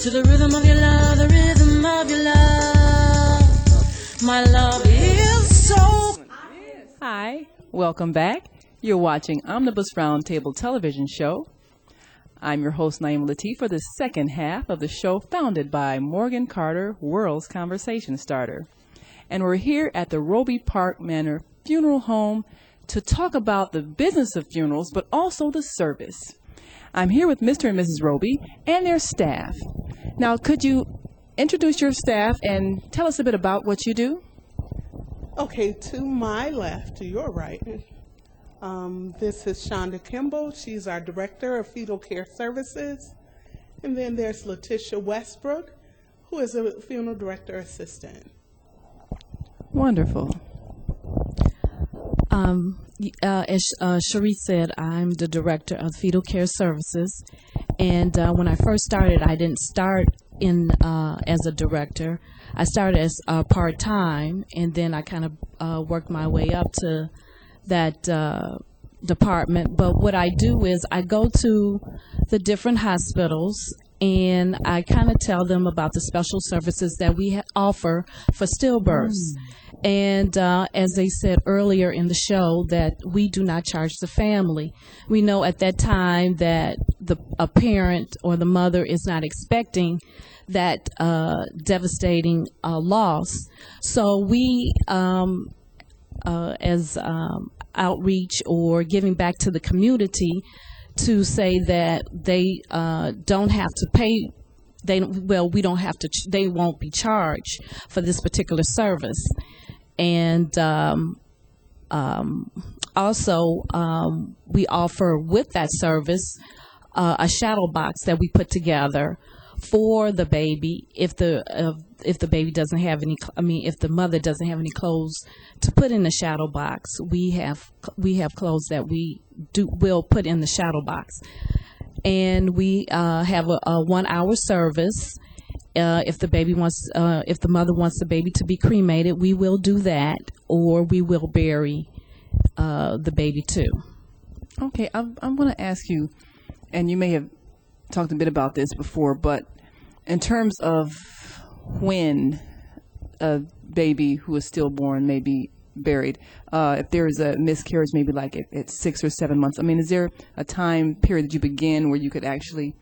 To the rhythm of your love, the rhythm of your love. My love is so... Hi, welcome back. You're watching Omnibus Roundtable television show. I'm your host, Naima Latif, for the second half of the show founded by Morgan Carter, World's Conversation Starter. And we're here at the Robey Park Manor Funeral Home to talk about the business of funerals, but also the service. I'm here with Mr. and Mrs. Robey and their staff. Now, could you introduce your staff and tell us a bit about what you do? Okay, to my left, to your right, this is Shonda Kimball. She's our Director of Fetal Care Services. And then there's Letitia Westbrook, who is a Funeral Director Assistant. Wonderful. As Cherie said, I'm the Director of Fetal Care Services. And when I first started, I didn't start in as a director. I started as part-time, and then I kind of worked my way up to that department. But what I do is I go to the different hospitals, and I kind of tell them about the special services that we offer for stillbirths. And as they said earlier in the show, that we do not charge the family. We know at that time that a parent or the mother is not expecting that devastating loss. So we, as outreach or giving back to the community, to say that they don't have to pay. We don't have to. They won't be charged for this particular service. And also, we offer with that service a shadow box that we put together for the baby if the baby doesn't have any. If the mother doesn't have any clothes to put in the shadow box, we have clothes that will put in the shadow box, and we have a 1 hour service. If the mother wants the baby to be cremated, we will do that, or we will bury the baby too. Okay, I'm going to ask you, and you may have talked a bit about this before, but in terms of when a baby who is stillborn may be buried, if there is a miscarriage, maybe like at 6 or 7 months, is there a time period that you begin where you could actually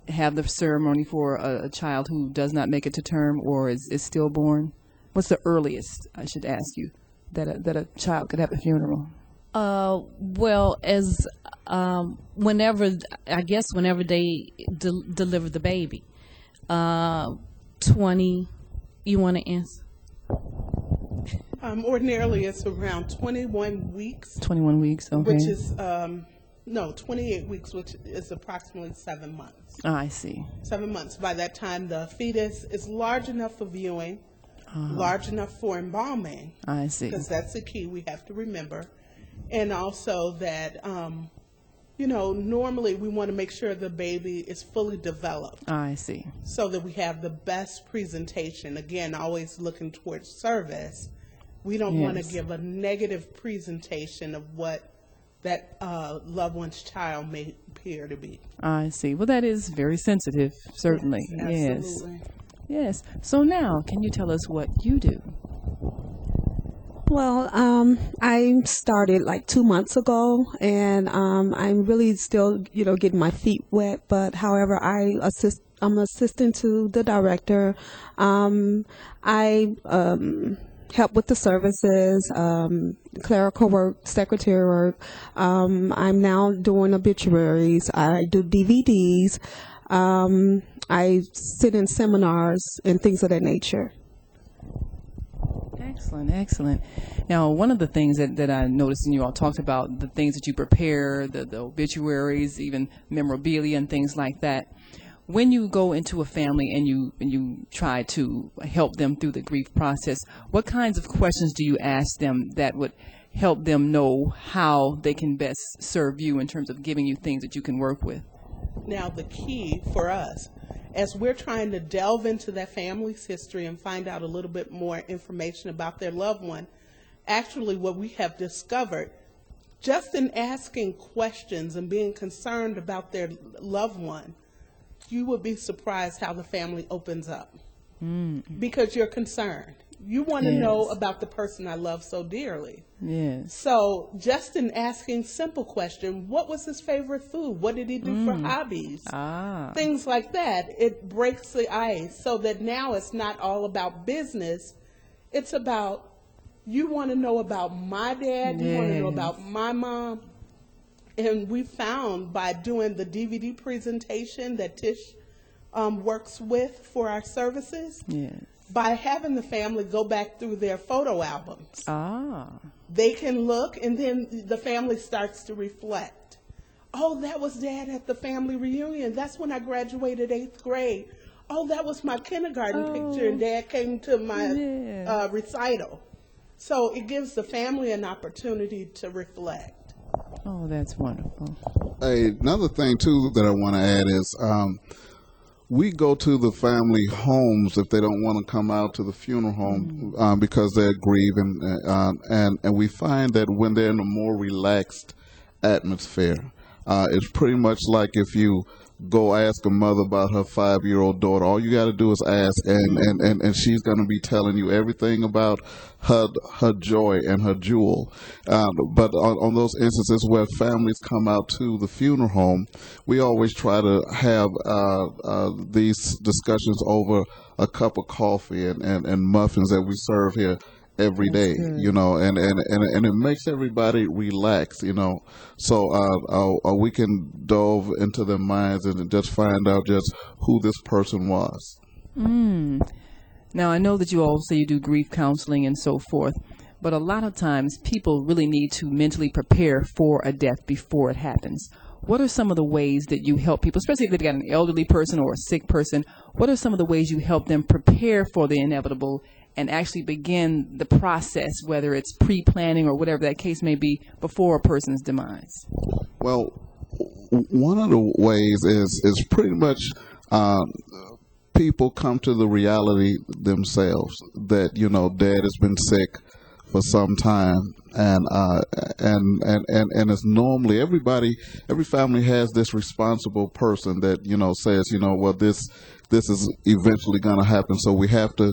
have the ceremony for a child who does not make it to term or is stillborn? What's the earliest, I should ask you, that a child could have a funeral? As whenever they deliver the baby. 20, you want to answer? Ordinarily, it's around 21 weeks. 21 weeks, okay. Which is, 28 weeks, which is approximately 7 months. I see. 7 months. By that time, the fetus is large enough for viewing, large enough for embalming. I see. Because that's the key we have to remember. And also that, normally we want to make sure the baby is fully developed. I see. So that we have the best presentation. Again, always looking towards service. We don't want to give a negative presentation of what that loved one's child may appear to be. I see. Well, that is very sensitive, certainly. Yes, absolutely. Yes. So now, can you tell us what you do? Well, I started like 2 months ago, and I'm really still, getting my feet wet. But however, I'm assistant to the director. I help with the services, clerical work, secretary work. I'm now doing obituaries. I do DVDs. I sit in seminars and things of that nature. Excellent, excellent. Now, one of the things that I noticed, and you all talked about the things that you prepare, the obituaries, even memorabilia and things like that. When you go into a family and you try to help them through the grief process, what kinds of questions do you ask them that would help them know how they can best serve you in terms of giving you things that you can work with? Now, the key for us, as we're trying to delve into that family's history and find out a little bit more information about their loved one, actually what we have discovered, just in asking questions and being concerned about their loved one, you would be surprised how the family opens up. Because you're concerned. You want to know about the person I love so dearly. Yes. So just in asking simple question, what was his favorite food? What did he do for hobbies? Things like that. It breaks the ice so that now it's not all about business. It's about, you want to know about my dad, you want to know about my mom. And we found by doing the DVD presentation that Tish works with for our services, by having the family go back through their photo albums, they can look, and then the family starts to reflect. Oh, that was Dad at the family reunion. That's when I graduated 8th grade. Oh, that was my kindergarten picture, and Dad came to my recital. So it gives the family an opportunity to reflect. Oh, that's wonderful. Another thing, too, that I want to add is we go to the family homes if they don't want to come out to the funeral home because they're grieving. And we find that when they're in a more relaxed atmosphere, it's pretty much like if you go ask a mother about her 5-year-old daughter. All you got to do is ask, and she's going to be telling you everything about her joy and her jewel. But on those instances where families come out to the funeral home, we always try to have these discussions over a cup of coffee and muffins that we serve here every day, you know, and it makes everybody relax, you know, so we can delve into their minds and just find out just who this person was. Now, I know that you all say you do grief counseling and so forth, but a lot of times people really need to mentally prepare for a death before it happens. What are some of the ways that you help people, especially if they've got an elderly person or a sick person, what are some of the ways you help them prepare for the inevitable and actually begin the process, whether it's pre-planning or whatever that case may be, before a person's demise? Well, one of the ways is pretty much people come to the reality themselves that, you know, Dad has been sick for some time, and it's normally every family has this responsible person that, you know, says, you know, well, this is eventually going to happen, so we have to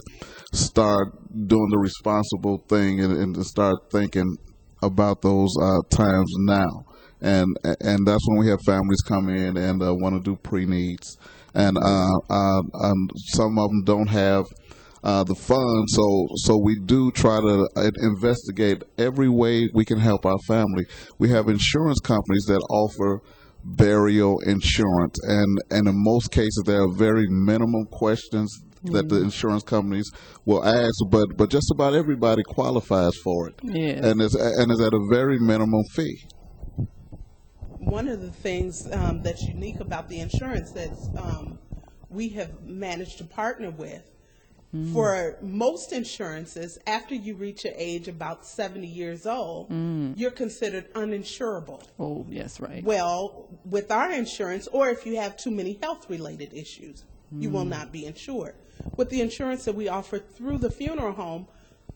start doing the responsible thing and start thinking about those times now, and that's when we have families come in and want to do pre-needs, and some of them don't have the funds, so we do try to investigate every way we can help our family. We have insurance companies that offer burial insurance, and in most cases there are very minimum questions that the insurance companies will ask, but just about everybody qualifies for it, and it's at a very minimum fee. One of the things that's unique about the insurance that we have managed to partner with, for most insurances, after you reach an age about 70 years old, you're considered uninsurable. Oh, yes, right. Well, with our insurance, or if you have too many health-related issues, you will not be insured. With the insurance that we offer through the funeral home,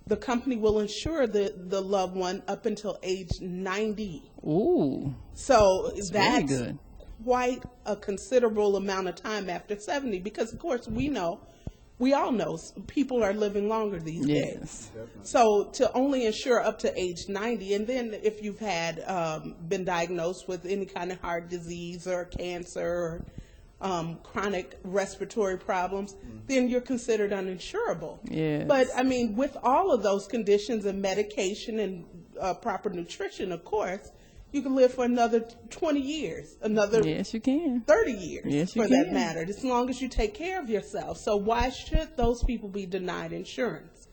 the company will insure the loved one up until age 90. Ooh. So Very good. quite a considerable amount of time after 70, because of course we all know people are living longer these days. So to only insure up to age 90, and then if you've had been diagnosed with any kind of heart disease or cancer chronic respiratory problems, then you're considered uninsurable. Yes. But I mean, with all of those conditions and medication and proper nutrition, of course, you can live for another 20 years, another Yes, you can. 30 years, Yes, you for that can. matter, as long as you take care of yourself. So why should those people be denied insurance?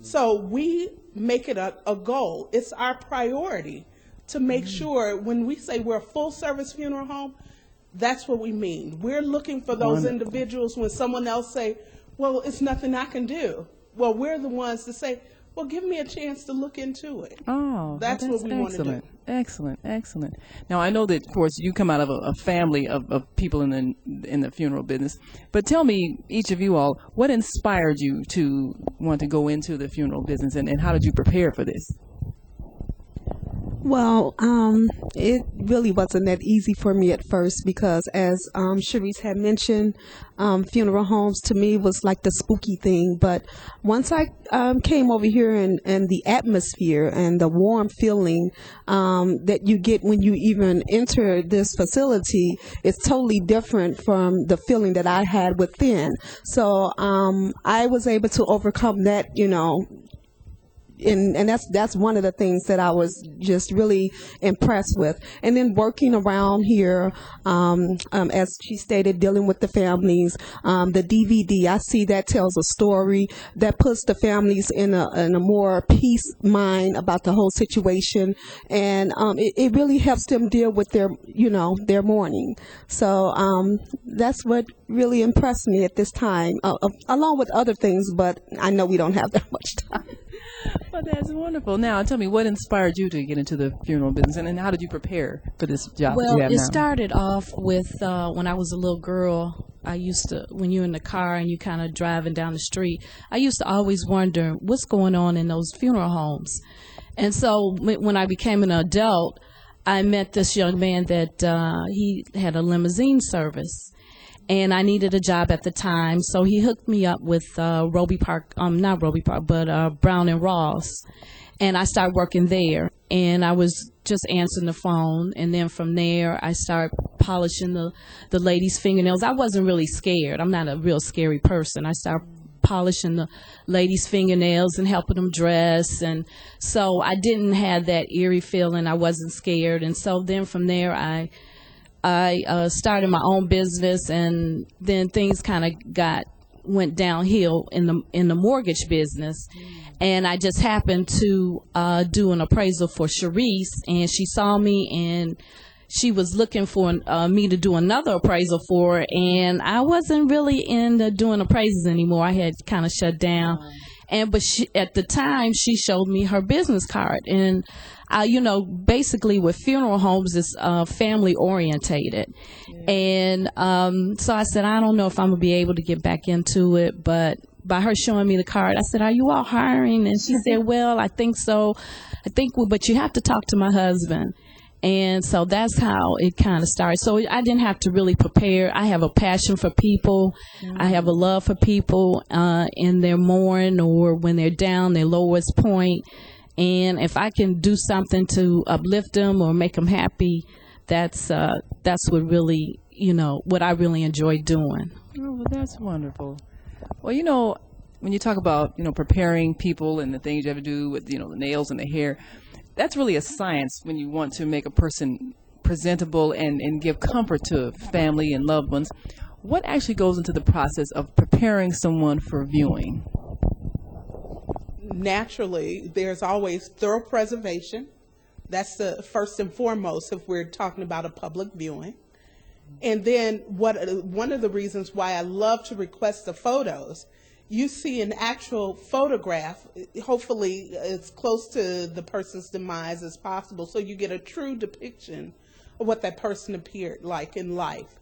So we make it a goal. It's our priority to make sure when we say we're a full-service funeral home, that's what we mean. We're looking for those Wonderful. individuals when someone else say, well, it's nothing I can do. Well, we're the ones to say, well, give me a chance to look into it. Oh, That's what we want to do. excellent. Excellent, excellent. Now I know that, of course, you come out of a family of people in the funeral business. But tell me, each of you all, what inspired you to want to go into the funeral business, and how did you prepare for this? Well, it really wasn't that easy for me at first because, as Sharice had mentioned, funeral homes to me was like the spooky thing. But once I came over here and the atmosphere and the warm feeling that you get when you even enter this facility, it's totally different from the feeling that I had within. So I was able to overcome that, and that's one of the things that I was just really impressed with. And then working around here, as she stated, dealing with the families, the DVD, I see that tells a story that puts the families in a more peace mind about the whole situation, and it really helps them deal with their mourning. So that's what really impressed me at this time, along with other things, but I know we don't have that much time. Well, that's wonderful. Now, tell me, what inspired you to get into the funeral business, and how did you prepare for this job that Well, you have it now? started off with when I was a little girl. I used to, when you're in the car and you kind of driving down the street, I used to always wonder what's going on in those funeral homes. And so when I became an adult, I met this young man that he had a limousine service. And I needed a job at the time, so he hooked me up with Robey Park, not Robey Park, but Brown and Ross. And I started working there, and I was just answering the phone. And then from there, I started polishing the ladies' fingernails. I wasn't really scared. I'm not a real scary person. I started polishing the ladies' fingernails and helping them dress. And so I didn't have that eerie feeling. I wasn't scared. And so then from there, I started my own business, and then things kind of went downhill in the mortgage business. And I just happened to do an appraisal for Sharice, and she saw me, and she was looking for me to do another appraisal for her, and I wasn't really into doing appraisals anymore. I had kind of shut down. But at the time, she showed me her business card, and basically with funeral homes, it's family orientated. And so I said, I don't know if I'm gonna be able to get back into it, but by her showing me the card, I said, are you all hiring? And she said, well, I think so. But you have to talk to my husband. And so that's how it kind of started. So I didn't have to really prepare. I have a passion for people. I have a love for people in their mourning or when they're down, their lowest point. And if I can do something to uplift them or make them happy, that's what really, what I really enjoy doing. Oh, well, that's wonderful. Well, when you talk about, preparing people and the things you have to do with, the nails and the hair, that's really a science when you want to make a person presentable and give comfort to family and loved ones. What actually goes into the process of preparing someone for viewing? Naturally, there's always thorough preservation. That's the first and foremost if we're talking about a public viewing. And then one of the reasons why I love to request the photos, you see an actual photograph, hopefully as close to the person's demise as possible, so you get a true depiction of what that person appeared like in life.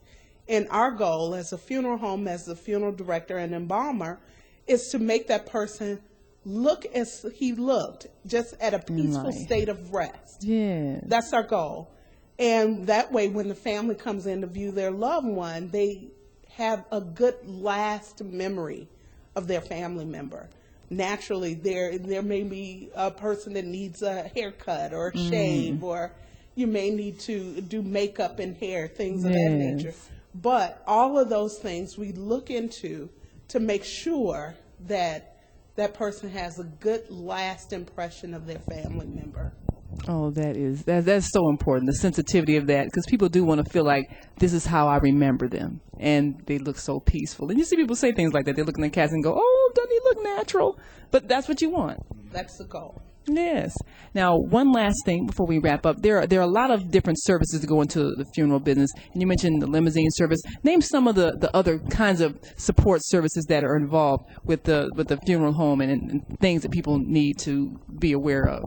And our goal as a funeral home, as a funeral director and embalmer, is to make that person look as he looked, just at a peaceful state of rest. Yeah. That's our goal. And that way, when the family comes in to view their loved one, they have a good last memory of their family member. Naturally, there may be a person that needs a haircut or a shave, or you may need to do makeup and hair, things of that nature. But all of those things we look into to make sure that that person has a good last impression of their family member. Oh, that's so important. The sensitivity of that, because people do want to feel like this is how I remember them, and they look so peaceful. And you see people say things like that. They look in the cast and go, "Oh, doesn't he look natural?" But that's what you want. That's the goal. Yes. Now, one last thing before we wrap up. There are a lot of different services that go into the funeral business, and you mentioned the limousine service. Name some of the other kinds of support services that are involved with the funeral home and things that people need to be aware of.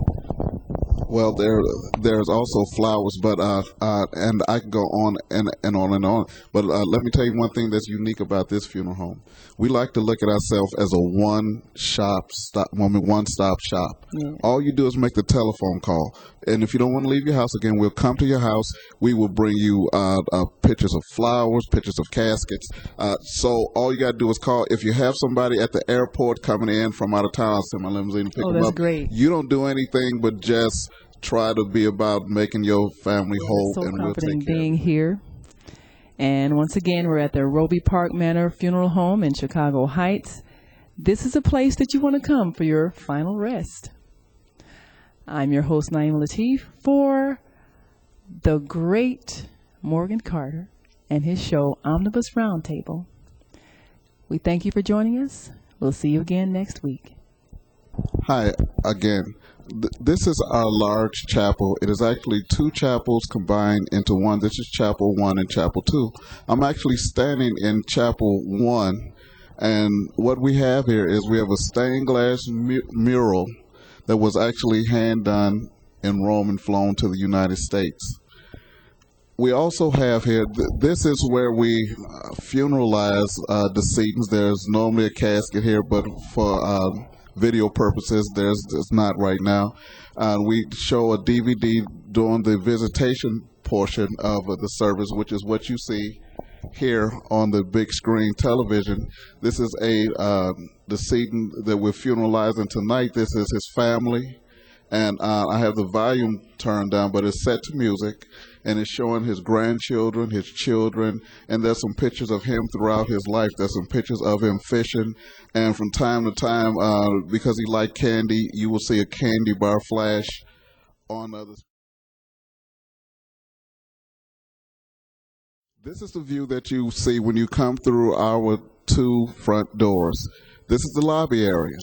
Well, there's also flowers, but and I can go on and on and on. But let me tell you one thing that's unique about this funeral home. We like to look at ourselves as a one-stop shop. Yeah. All you do is make the telephone call, and if you don't want to leave your house again, we'll come to your house. We will bring you pictures of flowers, pictures of caskets. So all you got to do is call. If you have somebody at the airport coming in from out of town, I'll send my limousine to pick them that's up. great. You don't do anything but just try to be about making your family whole, So and we'll confident take care of being it. here. And once again, we're at the Robey Park Manor Funeral Home in Chicago Heights. This is a place that you want to come for your final rest. I'm your host, Naima Latif, for the great Morgan Carter and his show, Omnibus Roundtable. We thank you for joining us. We'll see you again next week. Hi again. This is our large chapel. It is actually two chapels combined into one. This is Chapel 1 and Chapel 2. I'm actually standing in Chapel 1, and what we have here is we have a stained glass mural that was actually hand done in Rome and flown to the United States. We also have here, this is where we funeralize decedents. There's normally a casket here, but for video purposes, there's not right now. We show a DVD during the visitation portion of the service, which is what you see here on the big screen television. This is a decedent that we're funeralizing tonight. This is his family, and I have the volume turned down, but it's set to music, and it's showing his grandchildren, his children, and there's some pictures of him throughout his life. There's some pictures of him fishing, and from time to time, because he liked candy, you will see a candy bar flash on others. This is the view that you see when you come through our two front doors. This is the lobby area.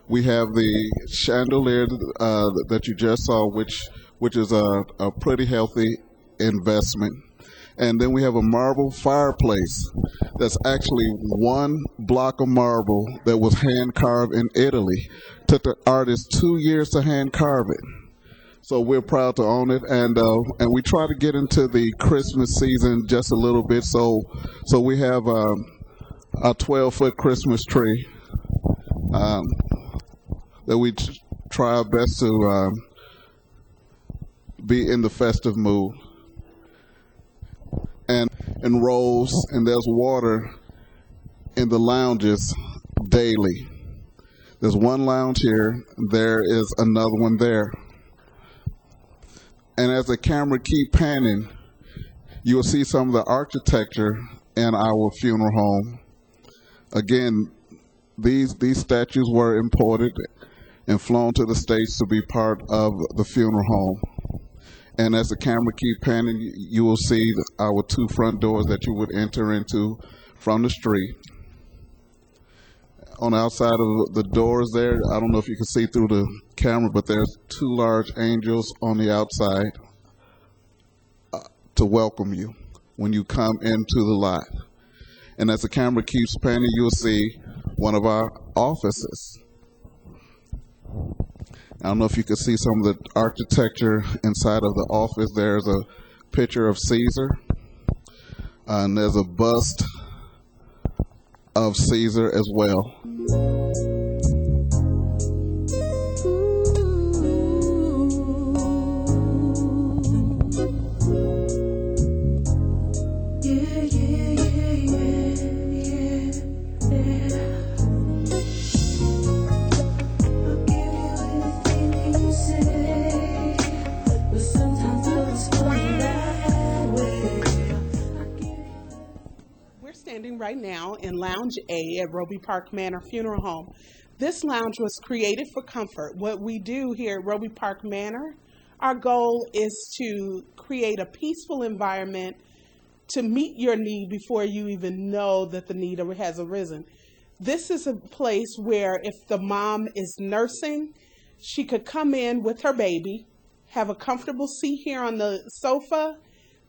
We have the chandelier that you just saw, which is a pretty healthy investment. And then we have a marble fireplace that's actually one block of marble that was hand carved in Italy. Took the artist 2 years to hand carve it. So we're proud to own it, and we try to get into the Christmas season just a little bit. So we have a 12-foot Christmas tree that we try our best to be in the festive mood. And rolls, and there's water in the lounges daily. There's one lounge here, there is another one there. And as the camera keep panning, you will see some of the architecture in our funeral home. Again, these statues were imported and flown to the States to be part of the funeral home. And as the camera keep panning, you will see our two front doors that you would enter into from the street. On the outside of the doors there, I don't know if you can see through the camera, but there's two large angels on the outside to welcome you when you come into the lot. And as the camera keeps panning, you'll see one of our offices. I don't know if you can see some of the architecture inside of the office. There's a picture of Caesar, and there's a bust of Caesar as well. Lounge A at Robey Park Manor Funeral Home. This lounge was created for comfort. What we do here at Robey Park Manor, our goal is to create a peaceful environment to meet your need before you even know that the need has arisen. This is a place where if the mom is nursing, she could come in with her baby, have a comfortable seat here on the sofa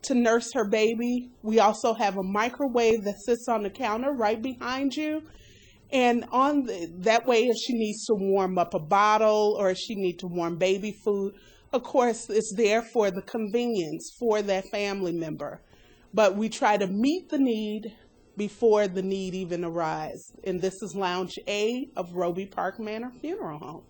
to nurse her baby. We also have a microwave that sits on the counter right behind you. And that way, if she needs to warm up a bottle or if she needs to warm baby food, of course, it's there for the convenience for that family member. But we try to meet the need before the need even arises. And this is Lounge A of Robey Park Manor Funeral Home.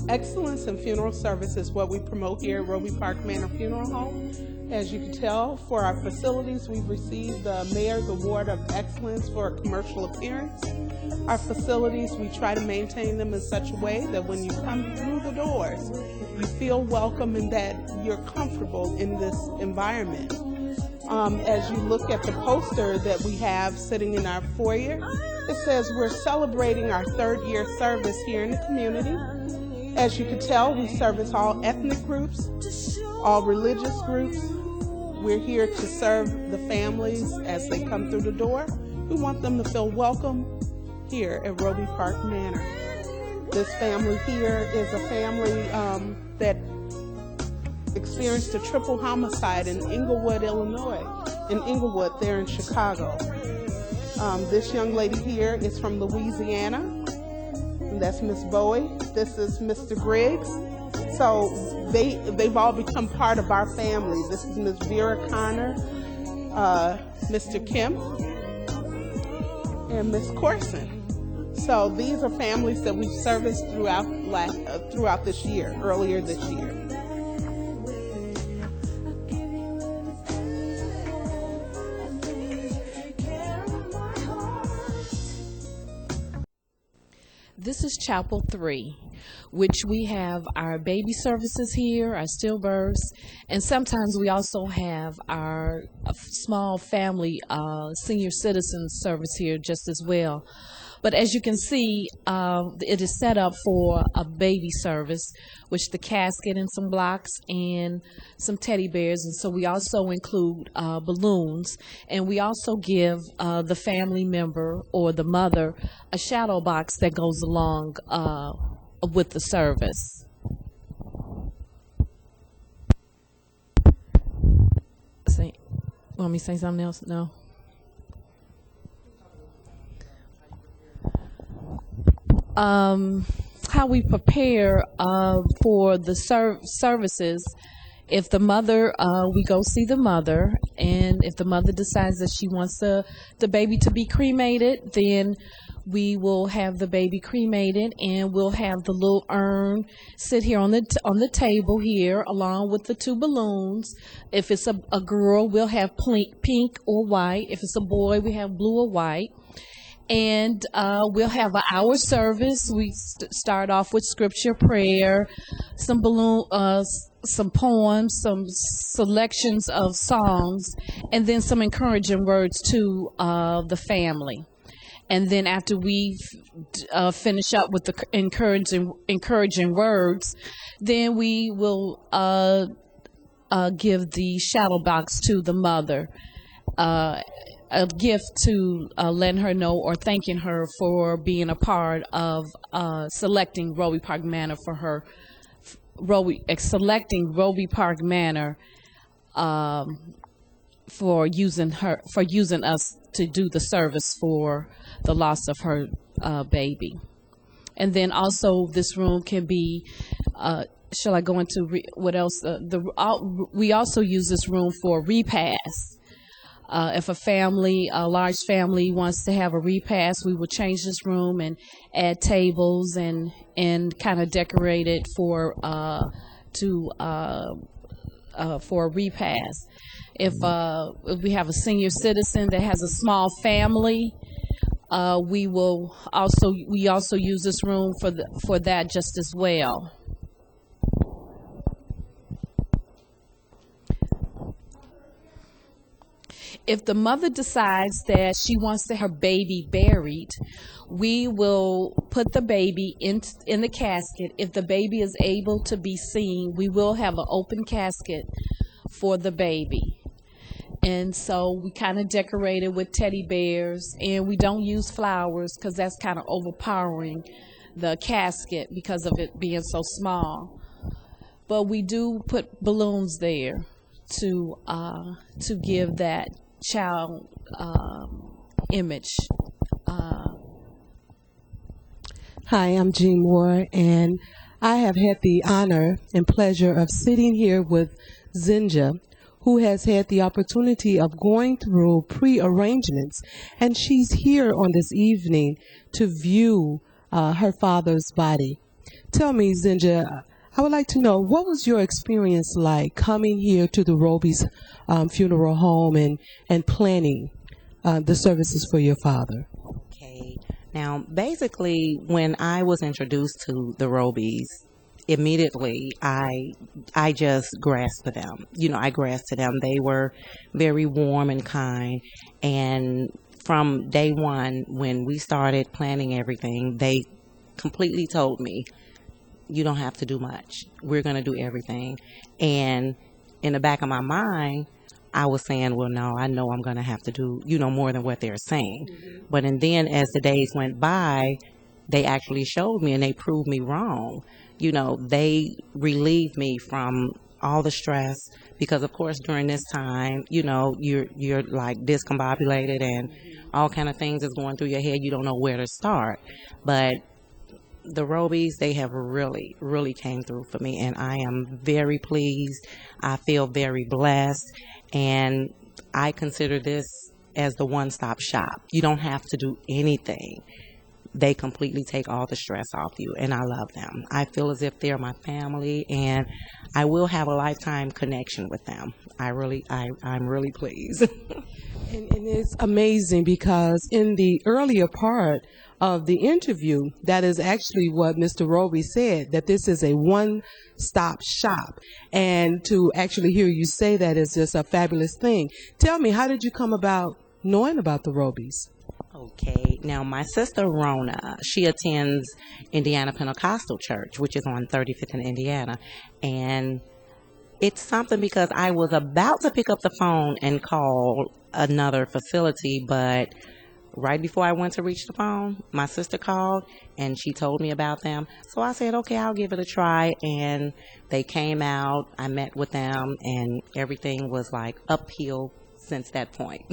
Excellence in funeral service is what we promote here at Robey Park Manor Funeral Home. As you can tell, for our facilities, we've received the Mayor's Award of Excellence for commercial appearance. Our facilities, we try to maintain them in such a way that when you come through the doors, you feel welcome and that you're comfortable in this environment. As you look at the poster that we have sitting in our foyer, it says we're celebrating our 3rd year service here in the community. As you can tell, we service all ethnic groups, all religious groups. We're here to serve the families as they come through the door. We want them to feel welcome here at Robey Park Manor. This family here is a family that experienced a triple homicide in Englewood, Illinois, in Englewood there in Chicago. This young lady here is from Louisiana, and that's Miss Bowie. This is Mr. Griggs. So they've all become part of our family. This is Miss Vera Connor, Mr. Kim, and Miss Corson. So these are families that we've serviced throughout this year, earlier this year. This is Chapel 3, which we have our baby services here, our stillbirths, and sometimes we also have our small family senior citizens service here just as well. But as you can see, it is set up for a baby service, which the casket and some blocks and some teddy bears. And so we also include balloons. And we also give the family member or the mother a shadow box that goes along with the service. Want me to say something else? No? How we prepare for the services. If the mother, we go see the mother, and if the mother decides that she wants the baby to be cremated, then we will have the baby cremated, and we'll have the little urn sit here on the table here along with the 2 balloons. If it's a girl, we'll have pink or white. If it's a boy, we have blue or white. And we'll have an hour service. We start off with scripture, prayer, some some poems, some selections of songs, and then some encouraging words to the family. And then after we finish up with the encouraging words, then we will give the shadow box to the mother. A gift to letting her know or thanking her for being a part of selecting Robey Park Manor for her, selecting Robey Park Manor for using us to do the service for the loss of her baby. And then also this room can be, shall I go into what else? We also use this room for repast. If a large family wants to have a repast, we will change this room and add tables and kind of decorate it for a repast. If we have a senior citizen that has a small family, we also use this room for that just as well. If the mother decides that she wants her baby buried, we will put the baby in the casket. If the baby is able to be seen, we will have an open casket for the baby. And so we kind of decorate it with teddy bears, and we don't use flowers because that's kind of overpowering the casket because of it being so small. But we do put balloons there to give that child image. Hi, I'm Jean Moore, and I have had the honor and pleasure of sitting here with Zinja, who has had the opportunity of going through pre-arrangements, and she's here on this evening to view her father's body. Tell me, Zinja, I would like to know, what was your experience like coming here to the Robey's funeral home and planning the services for your father? Okay. Now, basically, when I was introduced to the Robeys, immediately I just grasped to them. I grasped to them. They were very warm and kind. And from day one, when we started planning everything, they completely told me, you don't have to do much. We're going to do everything. And in the back of my mind, I was saying, well, no, I know I'm going to have to do, more than what they're saying. Mm-hmm. But and then as the days went by, they actually showed me and they proved me wrong. They relieved me from all the stress because, of course, during this time, you're like discombobulated and all kind of things is going through your head. You don't know where to start. But the Robeys, they have really, really came through for me, and I am very pleased. I feel very blessed, and I consider this as the one-stop shop. You don't have to do anything. They completely take all the stress off you, and I love them. I feel as if they're my family, and I will have a lifetime connection with them. I'm really pleased. And it's amazing because in the earlier part of the interview, that is actually what Mr. Robey said, that this is a one-stop shop. And to actually hear you say that is just a fabulous thing. Tell me, how did you come about knowing about the Robeys? Okay, now my sister Rona, she attends Indiana Pentecostal Church, which is on 35th in Indiana. And it's something because I was about to pick up the phone and call another facility, but right before I went to reach the phone, my sister called and she told me about them. So I said, okay, I'll give it a try. And they came out, I met with them, and everything was like uphill since that point.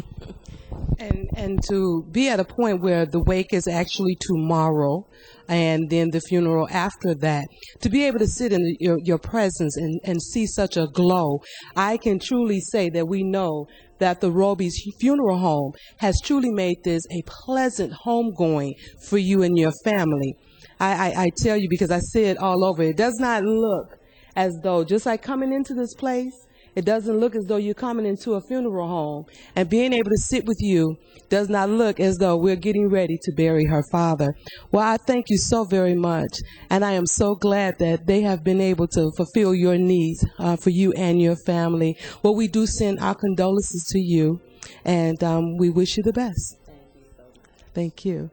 And to be at a point where the wake is actually tomorrow and then the funeral after that, to be able to sit in your presence and see such a glow, I can truly say that we know that the Robey's funeral home has truly made this a pleasant homegoing for you and your family. I tell you, because I see it all over, it does not look as though, just like coming into this place, it doesn't look as though you're coming into a funeral home. And being able to sit with you does not look as though we're getting ready to bury her father. Well, I thank you so very much. And I am so glad that they have been able to fulfill your needs for you and your family. Well, we do send our condolences to you, and we wish you the best. Thank you so much. Thank you.